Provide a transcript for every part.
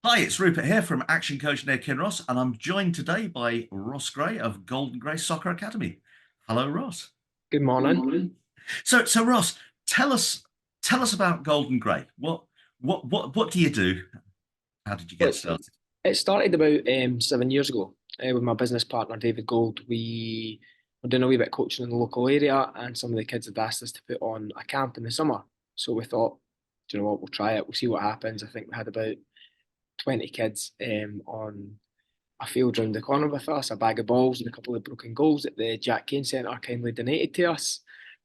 Hi, it's Rupert here from Action Coach Near Kinross, and I'm joined today by Ross Gray of Golden Gray Soccer Academy. Hello, Ross. Good Good morning. morning. So Ross, tell us tell us about Golden Gray. What do you do? How did you Well, get started? it started about 7 years ago with my business partner, David Gold. We were doing a wee bit of coaching in the local area, and some of the kids had asked us to put on a camp in the summer. So we thought, do you know what, we'll try it, we'll see what happens. I think we had about 20 kids on a field round the corner with us, a bag of balls and a couple of broken goals that the Jack Kane Centre kindly donated to us.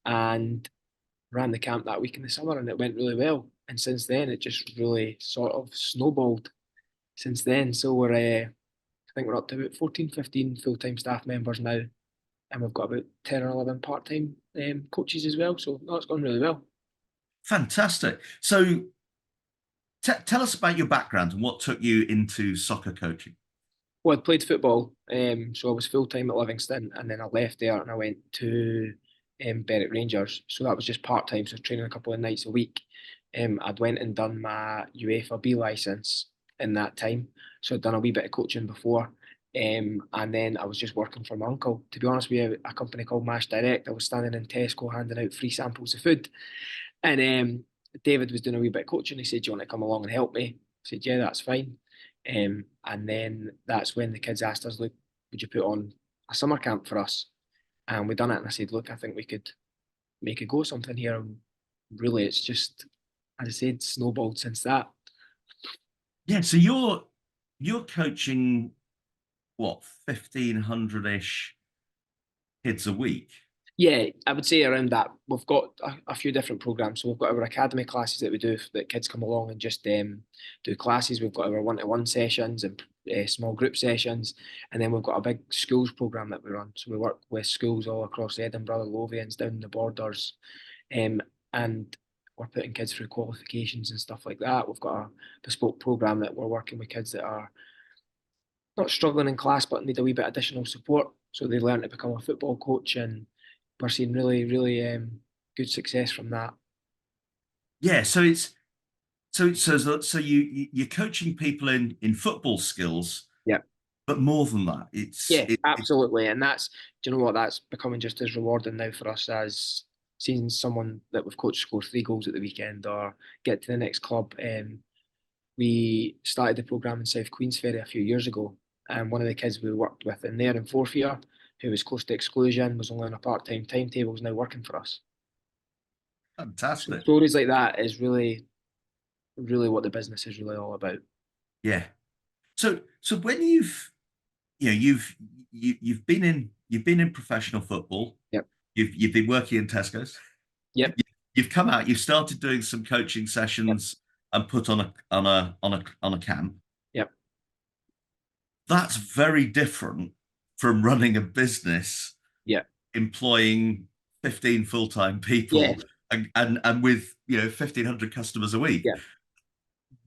And ran the camp that week in the summer, and it went really well. And since then, it just really sort of snowballed since then. So I think we're up to about 14, 15 full-time staff members now, and we've got about 10 or 11 part-time coaches as well. So no, it's gone really well. Fantastic. So tell us about your background and what took you into soccer coaching. Well, I'd played football, so I was full-time at Livingston, and then I left there and I went to Berwick Rangers. So that was just part-time, so training a couple of nights a week. I'd went and done my UEFA B licence in that time. So I'd done a wee bit of coaching before. And then I was just working for my uncle. To be honest, we have a company called Mash Direct. I was standing in Tesco handing out free samples of food. And David was doing a wee bit of coaching. He said, "Do you want to come along and help me?" I said, "Yeah, that's fine." And then that's when the kids asked us, "Look, would you put on a summer camp for us?" And we done it. And I said, "Look, I think we could make a go of something here." And really, it's just, as I said, snowballed since that. Yeah, so you're coaching what, 1,500-ish kids a week? Yeah, I would say around that. We've got a few different programs. So we've got our academy classes that we do that kids come along and just do classes. We've got our one-to-one sessions and small group sessions, and then we've got a big schools program that we run. So we work with schools all across Edinburgh, Lothians, down the borders, and we're putting kids through qualifications and stuff like that. We've got a bespoke program that we're working with kids that are not struggling in class but need a wee bit additional support. So they learn to become a football coach, and we're seeing really, really good success from that. Yeah, so you're coaching people in football skills, Yeah. but more than that, Yeah, absolutely. And that's, do you know what, that's becoming just as rewarding now for us as seeing someone that we've coached score 3 goals at the weekend or get to the next club. We started the programme in South Queensferry a few years ago, and one of the kids we worked with in there in fourth year, who was close to exclusion, was only on a part-time timetable, is now working for us. So fantastic. stories like that is really, really what the business is really all about. Yeah. So when you've been in professional football, Yep. you've been working in Tesco's, Yep. you've come out, you've started doing some coaching Yep. sessions and put on a camp. Yep. That's very different from running a business, Yep. employing 15 full-time Yeah. people and with 1,500 customers a week. Yeah.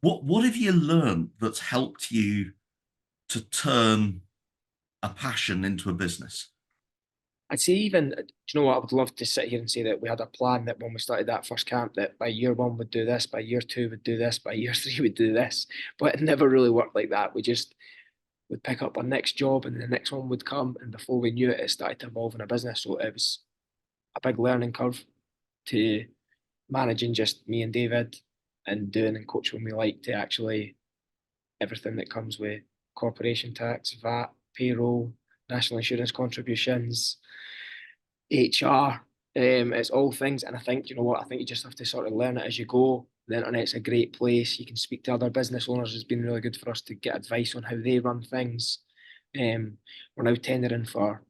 What have you learned that's helped you to turn a passion into a business? I'd say even, do you know what, I would love to sit here and say that we had a plan that when we started that first camp, that by year one we'd do this, by year two we'd do this, by year three we'd do this. But it never really worked like that. We just would pick up our next job and the next one would come. And before we knew it, it started to evolve in a business. So it was a big learning curve to managing just me and David and doing and coaching when we like to actually everything that comes with corporation tax, VAT, payroll, national insurance contributions, HR. It's all things, and I think, you know what, I think you just have to sort of learn it as you go. The internet's a great place. You can speak to other business owners. It's been really good for us to get advice on how they run things. We're now tendering for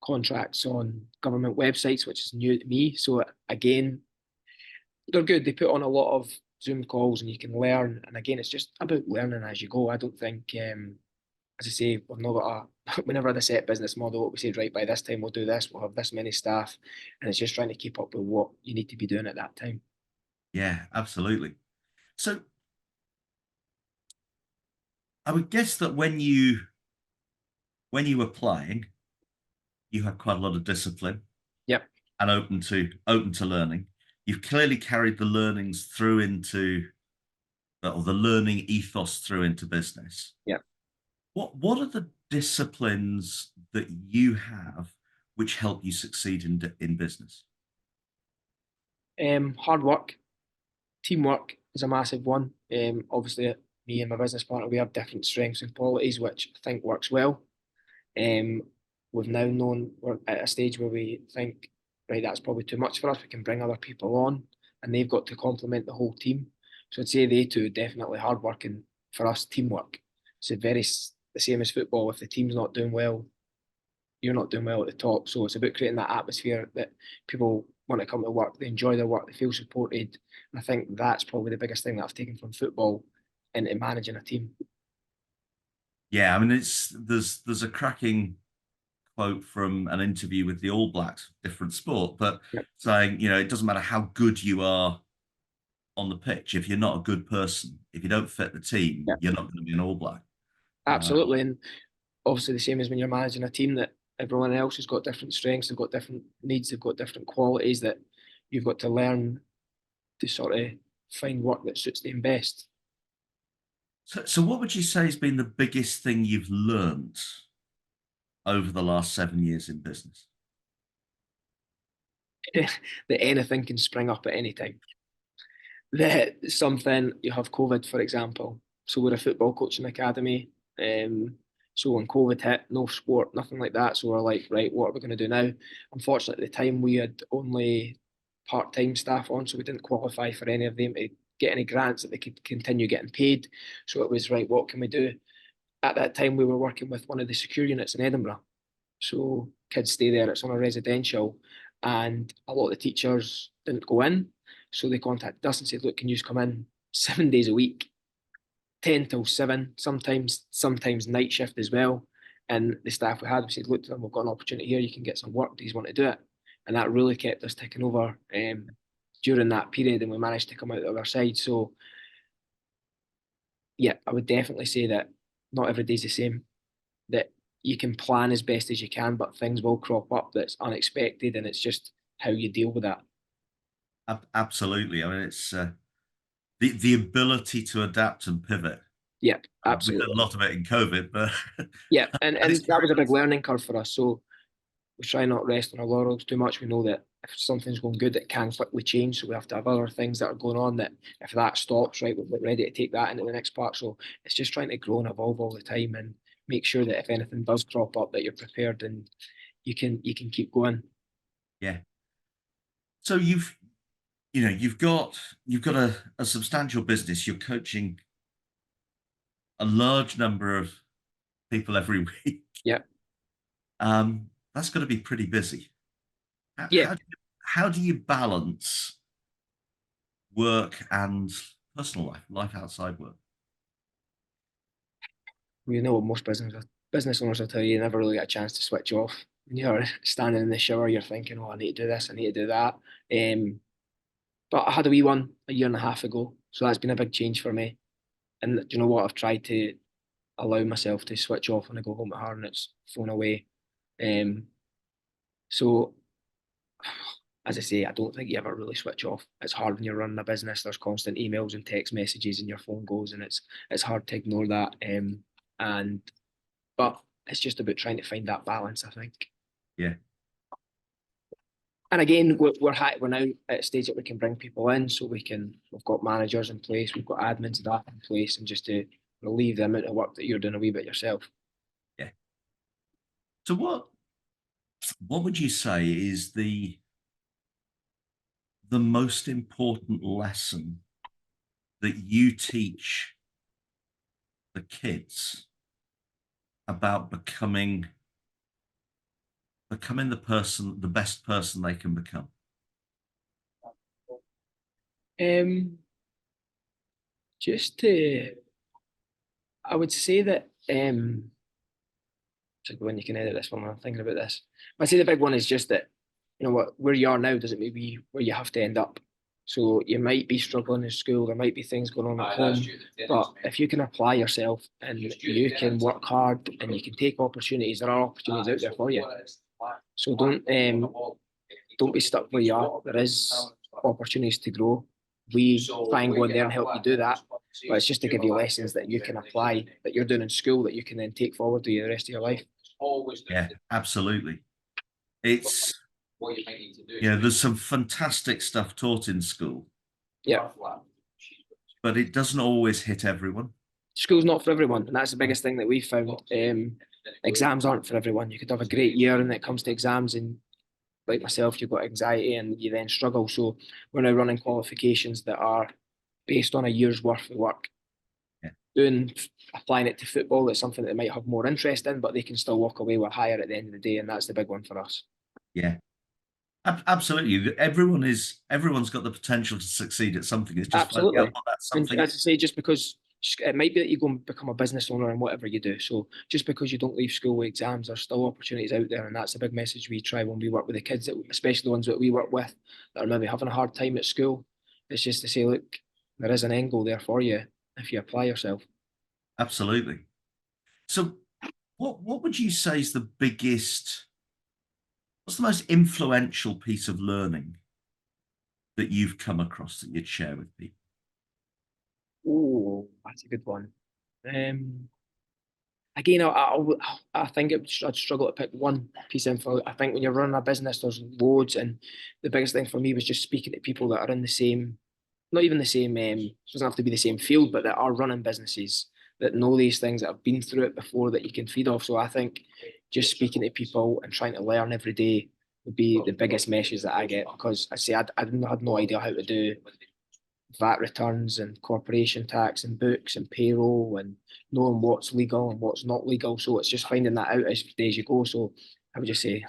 contracts on government websites, which is new to me. So again, they're good. They put on a lot of Zoom calls, and you can learn. And again, it's just about learning as you go. I don't think, as I say, we've not got a we never had a set business model. We said, right, by this time we'll do this, we'll have this many staff, and it's just trying to keep up with what you need to be doing at that time. Yeah, absolutely. So I would guess that when you were playing, you had quite a lot of discipline Yep. and open to learning. You've clearly carried the learnings through into or the learning ethos through into business. Yeah. What are the disciplines that you have which help you succeed in business? Hard work, teamwork is a massive one. Obviously, me and my business partner, we have different strengths and qualities, which I think works well. Um, we've now known we're at a stage where we think, right, that's probably too much for us. We can bring other people on, and they've got to complement the whole team. So I'd say they two definitely hard work, and for us, teamwork. It's the same as football. If the team's not doing well, you're not doing well at the top. So it's about creating that atmosphere that people want to come to work, they enjoy their work, they feel supported. And I think that's probably the biggest thing that I've taken from football into managing a team. Yeah, I mean, there's a cracking quote from an interview with the All Blacks, different sport, but Yep. saying, it doesn't matter how good you are on the pitch, if you're not a good person, if you don't fit the team, Yeah, you're not going to be an All Black. Uh, absolutely. And obviously the same as when you're managing a team that everyone else has got different strengths, they've got different needs, they've got different qualities that you've got to learn to sort of find work that suits them best. so what would you say has been the biggest thing you've learned over the last 7 years in business? That anything can spring up at any time. That something you have COVID, for example. So we're a football coaching academy. So when COVID hit, no sport, nothing like that. So we're like, right, what are we going to do now? Unfortunately, at the time we had only part-time staff on, so we didn't qualify for any of them to get any grants that they could continue getting paid. So it was right, what can we do? At that time, we were working with one of the secure units in Edinburgh. So kids stay there. It's on a residential, and a lot of the teachers didn't go in. So they contacted us and said, "Look, can you come in 7 days a week, 10 till 7, sometimes night shift as well." And the staff we had, we said, "Look, to them, we've got an opportunity here. You can get some work. Do you want to do it?" And that really kept us ticking over during that period, and we managed to come out the other side. So yeah, I would definitely say that not every day's the same. That you can plan as best as you can, but things will crop up that's unexpected, and it's just how you deal with that. Absolutely. I mean, it's the ability to adapt and pivot. Yeah, We had a absolutely. lot of it in COVID, but Yeah, and and it's that very was a big much learning curve for us. So we try not rest on our laurels too much. We know that if something's going good, it can quickly change. So we have to have other things that are going on that if that stops, right, we're ready to take that into the next part. So it's just trying to grow and evolve all the time and make sure that if anything does crop up, that you're prepared and you can keep going. yeah. So you've got a substantial business. You're coaching a large number of people every week. Yeah. That's got to be pretty busy. How, Yeah. how, do you, how do you balance work and personal life outside work? You know what most business owners will tell you, you never really get a chance to switch off. When you're standing in the shower, you're thinking, "Oh, I need to do this, I need to do that." But I had a wee one a year and a half ago, so that's been a big change for me. And do you know what? I've tried to allow myself to switch off when I go home at her and it's phone away. Um, so as I say, I don't think you ever really switch off. It's hard when you're running a business. There's constant emails and text messages, and your phone goes, and it's hard to ignore that. And but it's just about trying to find that balance, I think. Yeah. And again, we're now at a stage that we can bring people in, so we've got managers in place, we've got admins and that in place, and just to relieve the amount of work that you're doing a wee bit yourself. Yeah. So what would you say is the most important lesson that you teach the kids about becoming the best person they can become? Um, just to, I would say that so when you can edit this one, I'm thinking about this. I'd say the big one is just that, what where you are now doesn't maybe where you have to end up. So you might be struggling in school, there might be things going on at home, but if you can apply yourself and you can work hard and you can take opportunities, there are opportunities out there for you. So don't be stuck where you are. There is opportunities to grow. we try and go in there and help you do that. But it's just to give you lessons that you can apply, that you're doing in school, that you can then take forward to the rest of your life. Yeah, absolutely. It's, yeah, there's some fantastic stuff taught in school, Yeah. but it doesn't always hit everyone. School's not for everyone, and that's the biggest thing that we've found. Exams aren't for everyone. You could have a great year when it comes to exams, and like myself, you've got anxiety and you then struggle. So we're now running qualifications that are based on a year's worth of work. Yeah. Applying it to football, that's something that they might have more interest in, but they can still walk away with higher at the end of the day, and that's the big one for us. Yeah. Absolutely. Everyone's got the potential to succeed at something. It's just absolutely. Like, yeah, that's something. And as I say, just because it might be that you go and become a business owner and whatever you do. So just because you don't leave school with exams, there's still opportunities out there, and that's a big message we try when we work with the kids, especially the ones that we work with that are maybe having a hard time at school. It's just to say, look, there is an end goal there for you if you apply yourself. Absolutely. So, what would you say is the biggest? What's the most influential piece of learning that you've come across that you'd share with people? Oh, that's a good one. Again, I think I'd struggle to pick one piece of info. I think when you're running a business, there's loads, and the biggest thing for me was just speaking to people that are in the same, not even the same, it doesn't have to be the same field, but that are running businesses, that know these things, that have been through it before, that you can feed off. So I think just speaking to people and trying to learn every day would be the biggest message that I get, because I say I had no idea how to do VAT returns and corporation tax and books and payroll and knowing what's legal and what's not legal. So it's just finding that out as you go. So I would just say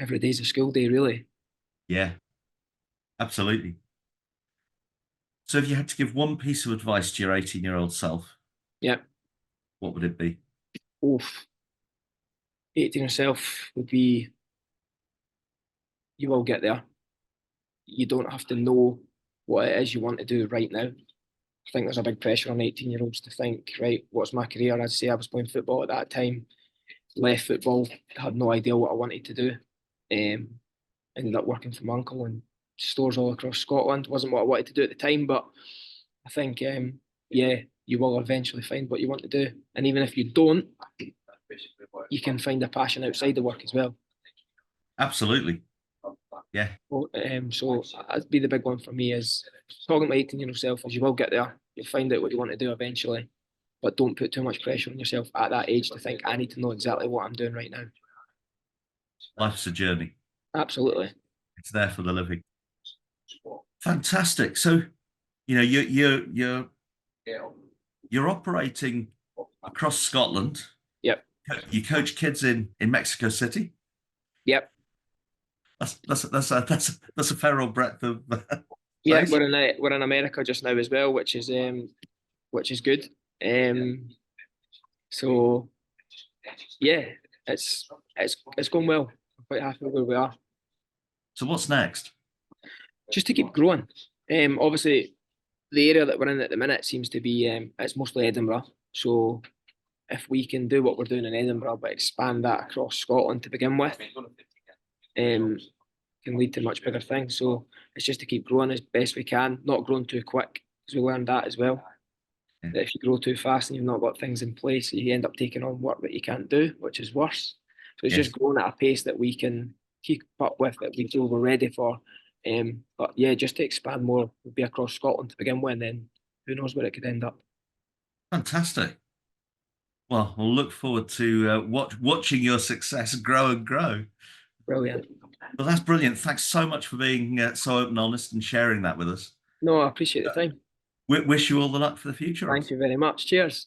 every day's a school day, really. Yeah, absolutely. So if you had to give one piece of advice to your 18-year-old self, yeah, what would it be? Oof. 18 yourself would be, you will get there. You don't have to know what it is you want to do right now. I think there's a big pressure on 18-year-olds to think, right, what's my career? I'd say I was playing football at that time, left football, had no idea what I wanted to do. Ended up working for my uncle in stores all across Scotland. Wasn't what I wanted to do at the time, but I think, yeah, you will eventually find what you want to do. And even if you don't, you can find a passion outside the work as well. Absolutely. Yeah. So that'd be the big one for me, is talking to my 18-year-old self, is you will get there. You'll find out what you want to do eventually, but don't put too much pressure on yourself at that age to think, I need to know exactly what I'm doing right now. Life's a journey. Absolutely. It's there for the living. Fantastic. So, you're operating across Scotland. Yep. You coach kids in Mexico City. Yep. That's a fair old breadth of. Yeah, we're in America just now as well, which is good. So yeah, it's going well. I'm quite happy where we are. So what's next? Just to keep growing. Obviously, the area that we're in at the minute seems to be it's mostly Edinburgh. So if we can do what we're doing in Edinburgh, but expand that across Scotland to begin with, can lead to much bigger things. So it's just to keep growing as best we can, not growing too quick, because we learned that as well. Yeah. That if you grow too fast and you've not got things in place, you end up taking on work that you can't do, which is worse. So it's just growing at a pace that we can keep up with, that we feel we're ready for. But yeah, just to expand more would be across Scotland to begin with, and then who knows where it could end up. Fantastic. Well, we'll look forward to watching your success grow and grow. Brilliant. Well, that's brilliant. Thanks so much for being so open and honest and sharing that with us. No, I appreciate the time. Wish you all the luck for the future. Thank you very much. Cheers.